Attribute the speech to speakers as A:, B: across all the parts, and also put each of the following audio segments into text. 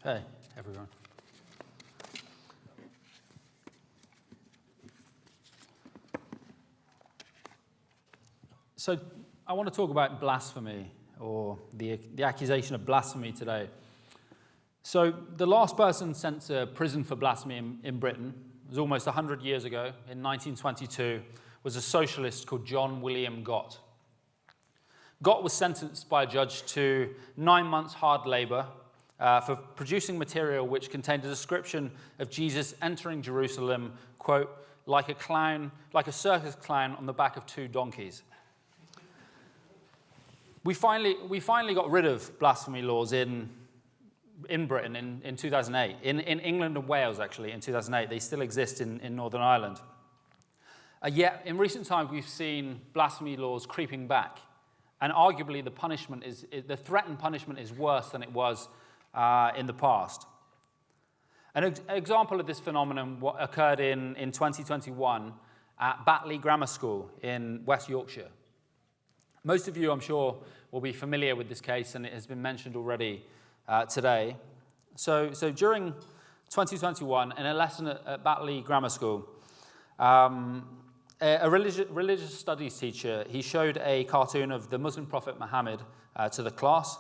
A: Hey, everyone. So I want to talk about blasphemy, or the accusation of blasphemy today. So the last person sent to prison for blasphemy in Britain was almost 100 years ago, in 1922, was a socialist called John William Gott. Gott was sentenced by a judge to 9 months hard labor for producing material which contained a description of Jesus entering Jerusalem, quote, like a circus clown on the back of 2 donkeys. We finally got rid of blasphemy laws in Britain in 2008. In England and Wales, actually, in 2008. They still exist in Northern Ireland. Yet, in recent times, we've seen blasphemy laws creeping back. And arguably, the threatened punishment is worse than it was in the past. An example of this phenomenon occurred in 2021 at Batley Grammar School in West Yorkshire. Most of you, I'm sure, will be familiar with this case, and it has been mentioned already today. So during 2021, in a lesson at Batley Grammar School, a religious studies teacher, he showed a cartoon of the Muslim prophet Muhammad to the class.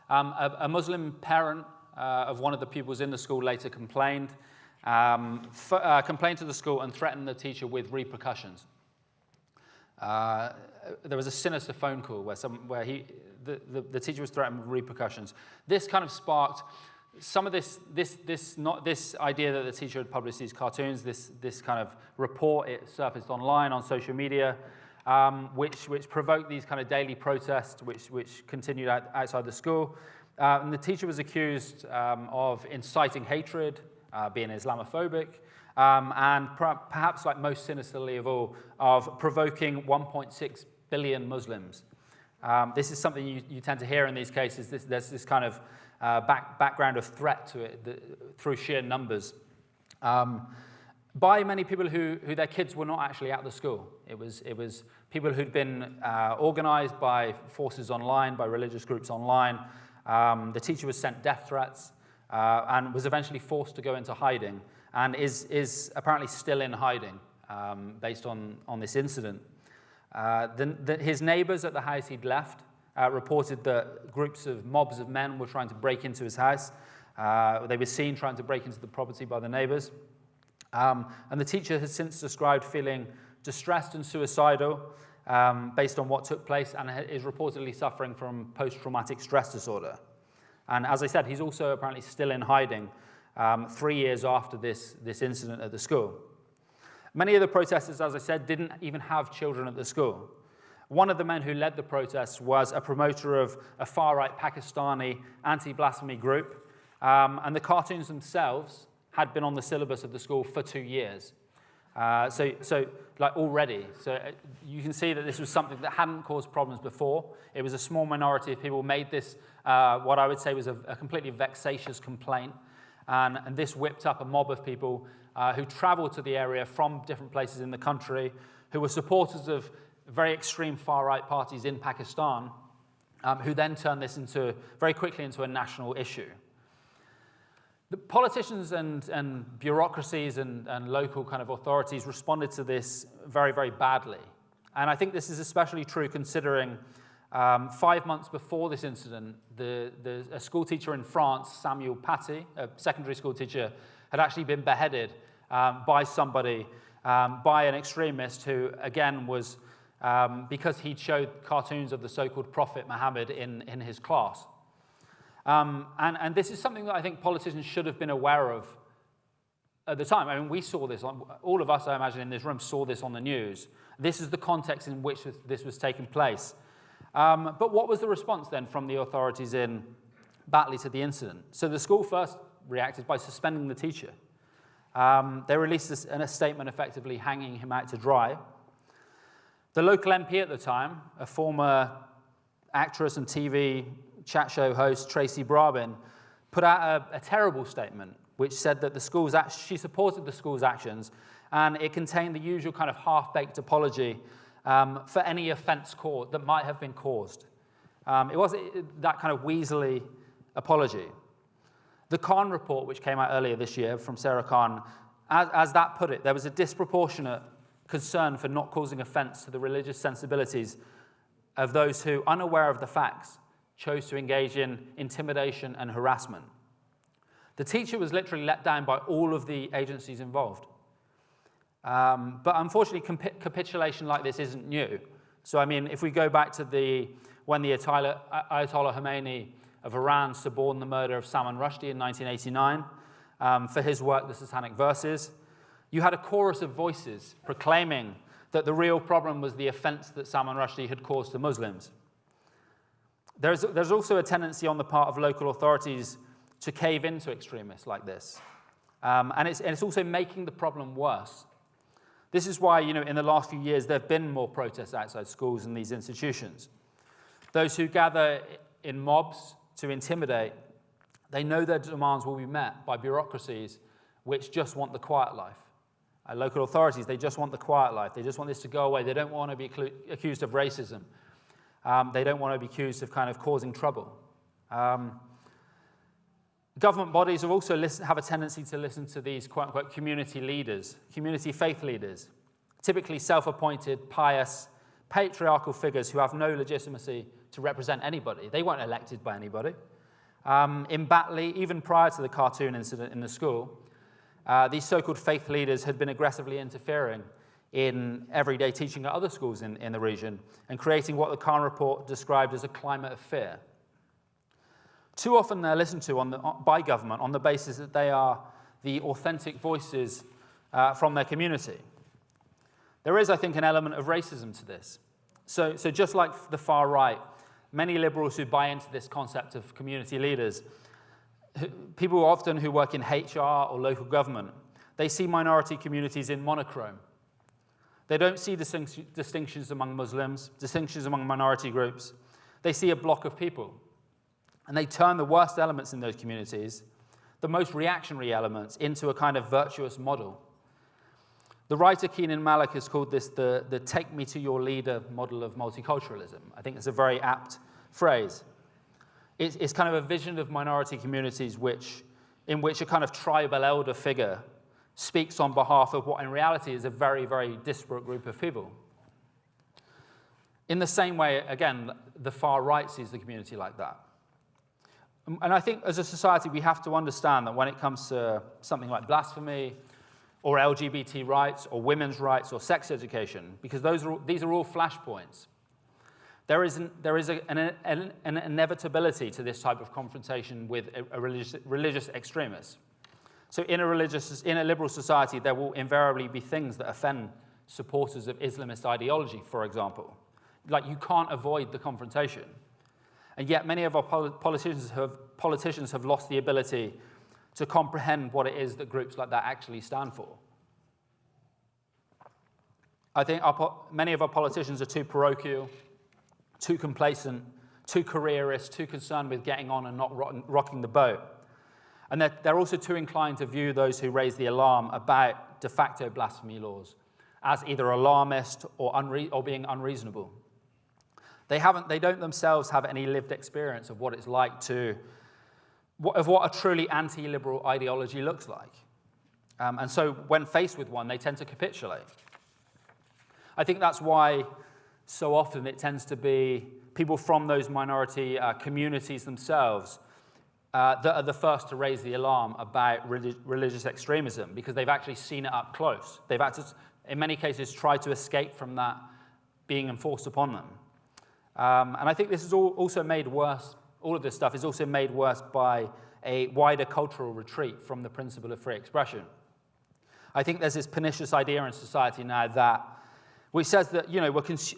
A: A Muslim parent of one of the pupils in the school later complained to the school and threatened the teacher with repercussions. There was a sinister phone call where the teacher was threatened with repercussions. This kind of sparked some of this idea that the teacher had published these cartoons. This kind of report, it surfaced online on social media, which provoked these kind of daily protests, which continued outside the school. And the teacher was accused of inciting hatred, being Islamophobic, and perhaps, like most sinisterly of all, of provoking 1.6 billion Muslims. This is something you tend to hear in these cases. There's this kind of background of threat to it through sheer numbers. By many people who their kids were not actually at the school. It was people who'd been organized by forces online, by religious groups online. The teacher was sent death threats and was eventually forced to go into hiding, and is apparently still in hiding based on this incident. His neighbors at the house he'd left reported that mobs of men were trying to break into his house. They were seen trying to break into the property by the neighbors. And the teacher has since described feeling distressed and suicidal based on what took place, and is reportedly suffering from post-traumatic stress disorder. And as I said, he's also apparently still in hiding 3 years after this incident at the school. Many of the protesters, as I said, didn't even have children at the school. One of the men who led the protests was a promoter of a far-right Pakistani anti-blasphemy group, and the cartoons themselves had been on the syllabus of the school for 2 years. So already. So you can see that this was something that hadn't caused problems before. It was a small minority of people who made this what I would say was a completely vexatious complaint. And this whipped up a mob of people who traveled to the area from different places in the country, who were supporters of very extreme far-right parties in Pakistan, who then turned this very quickly into a national issue. The politicians and bureaucracies and local kind of authorities responded to this very, very badly. And I think this is especially true considering 5 months before this incident, a school teacher in France, Samuel Paty, a secondary school teacher, had actually been beheaded by somebody, by an extremist who, again, was because he'd showed cartoons of the so-called prophet Muhammad in his class. And this is something that I think politicians should have been aware of at the time. I mean, we saw this, all of us, I imagine, in this room saw this on the news. This is the context in which this was taking place. But what was the response then from the authorities in Batley to the incident? So the school first reacted by suspending the teacher. They released a statement effectively hanging him out to dry. The local MP at the time, a former actress and TV chat show host, Tracy Brabin, put out a terrible statement which said that she supported the school's actions, and it contained the usual kind of half-baked apology for any offence that might have been caused. It wasn't that kind of weaselly apology. The Khan report, which came out earlier this year from Sarah Khan, as that put it, there was a disproportionate concern for not causing offense to the religious sensibilities of those who, unaware of the facts, chose to engage in intimidation and harassment. The teacher was literally let down by all of the agencies involved. But unfortunately, capitulation like this isn't new. So, I mean, if we go back to when the Ayatollah Khomeini of Iran suborned the murder of Salman Rushdie in 1989 for his work, The Satanic Verses, you had a chorus of voices proclaiming that the real problem was the offense that Salman Rushdie had caused to Muslims. There's also a tendency on the part of local authorities to cave into extremists like this. And it's also making the problem worse. This is why, in the last few years, there have been more protests outside schools and these institutions. Those who gather in mobs to intimidate, they know their demands will be met by bureaucracies which just want the quiet life. Local authorities, they just want the quiet life. They just want this to go away. They don't want to be accused of racism. They don't want to be accused of kind of causing trouble. Government bodies have also have a tendency to listen to these quote-unquote community leaders, community faith leaders, typically self-appointed, pious, patriarchal figures who have no legitimacy to represent anybody. They weren't elected by anybody. In Batley, even prior to the cartoon incident in the school, these so-called faith leaders had been aggressively interfering in everyday teaching at other schools in the region and creating what the Khan report described as a climate of fear. Too often they're listened to by government on the basis that they are the authentic voices from their community. There is, I think, an element of racism to this. So just like the far right, many liberals who buy into this concept of community leaders, people often who work in HR or local government, they see minority communities in monochrome. They don't see distinctions among Muslims, distinctions among minority groups. They see a block of people. And they turn the worst elements in those communities, the most reactionary elements, into a kind of virtuous model. The writer Keenan Malik has called this the take me to your leader model of multiculturalism. I think it's a very apt phrase. It's kind of a vision of minority communities in which a kind of tribal elder figure speaks on behalf of what in reality is a very, very disparate group of people. In the same way, again, the far right sees the community like that. And I think as a society, we have to understand that when it comes to something like blasphemy or LGBT rights or women's rights or sex education, because these are all flashpoints, there is an inevitability to this type of confrontation with a religious extremist. So in a liberal society, there will invariably be things that offend supporters of Islamist ideology, for example. Like, you can't avoid the confrontation. And yet many of our politicians have lost the ability to comprehend what it is that groups like that actually stand for. I think many of our politicians are too parochial, too complacent, too careerist, too concerned with getting on and not rocking the boat. And they're also too inclined to view those who raise the alarm about de facto blasphemy laws as either alarmist or being unreasonable. They don't themselves have any lived experience of what it's like of what a truly anti-liberal ideology looks like. And so when faced with one, they tend to capitulate. I think that's why so often it tends to be people from those minority communities themselves that are the first to raise the alarm about religious extremism, because they've actually seen it up close. They've had to, in many cases, try to escape from that being enforced upon them. And I think this is also made worse, all of this stuff is also made worse by a wider cultural retreat from the principle of free expression. I think there's this pernicious idea in society now which says that,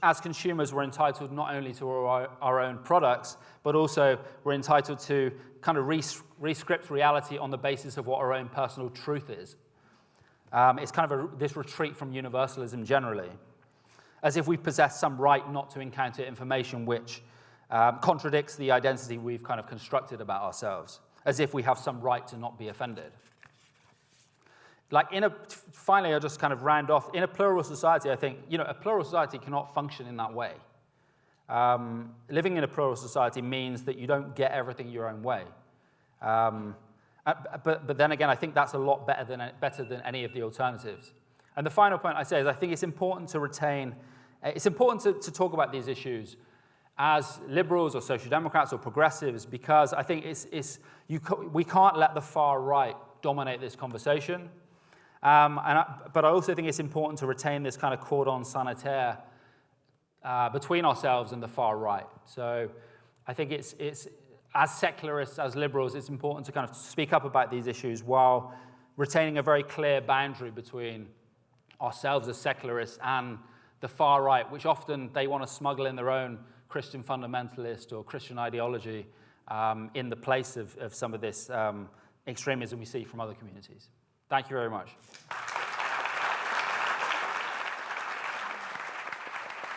A: as consumers, we're entitled not only to our own products, but also we're entitled to kind of re-script reality on the basis of what our own personal truth is. It's kind of this retreat from universalism generally, as if we possess some right not to encounter information which contradicts the identity we've kind of constructed about ourselves, as if we have some right to not be offended. Finally, I'll just kind of round off. In a plural society, I think, a plural society cannot function in that way. Living in a plural society means that you don't get everything your own way. But then again, I think that's a lot better than any of the alternatives. And the final point I say is I think it's important to retain, it's important to talk about these issues as liberals or social democrats or progressives, because I think we can't let the far right dominate this conversation. But I also think it's important to retain this kind of cordon sanitaire between ourselves and the far right. So I think it's as secularists, as liberals, it's important to kind of speak up about these issues while retaining a very clear boundary between ourselves as secularists and the far right, which often they want to smuggle in their own Christian fundamentalist or Christian ideology in the place of some of this extremism we see from other communities. Thank you very much.